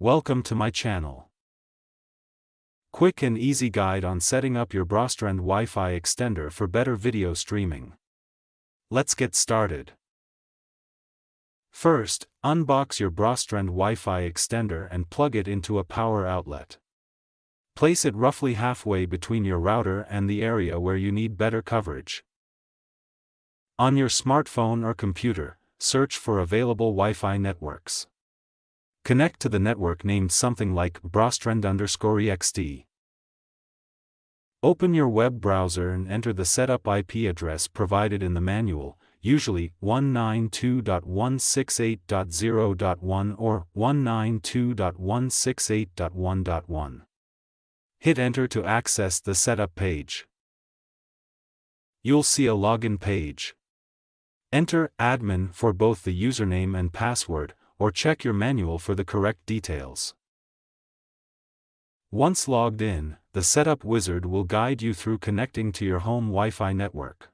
Welcome to my channel. Quick and easy guide on setting up your Brostrend Wi-Fi extender for better video streaming. Let's get started. First, unbox your Brostrend Wi-Fi extender and plug it into a power outlet. Place it roughly halfway between your router and the area where you need better coverage. On your smartphone or computer, search for available Wi-Fi networks. Connect to the network named something like Brostrend_EXT. Open your web browser and enter the setup IP address provided in the manual, usually 192.168.0.1 or 192.168.1.1. Hit enter to access the setup page. You'll see a login page. Enter admin for both the username and password, or check your manual for the correct details. Once logged in, the setup wizard will guide you through connecting to your home Wi-Fi network.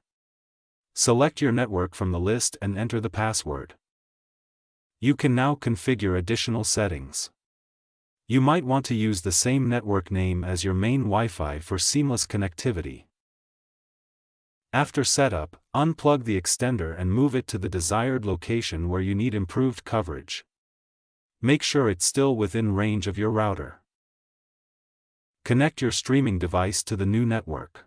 Select your network from the list and enter the password. You can now configure additional settings. You might want to use the same network name as your main Wi-Fi for seamless connectivity. After setup, unplug the extender and move it to the desired location where you need improved coverage. Make sure it's still within range of your router. Connect your streaming device to the new network.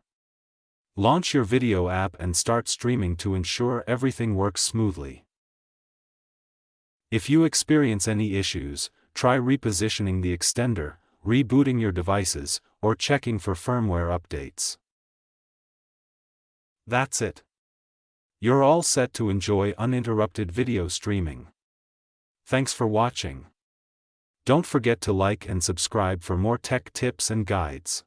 Launch your video app and start streaming to ensure everything works smoothly. If you experience any issues, try repositioning the extender, rebooting your devices, or checking for firmware updates. That's it. You're all set to enjoy uninterrupted video streaming. Thanks for watching. Don't forget to like and subscribe for more tech tips and guides.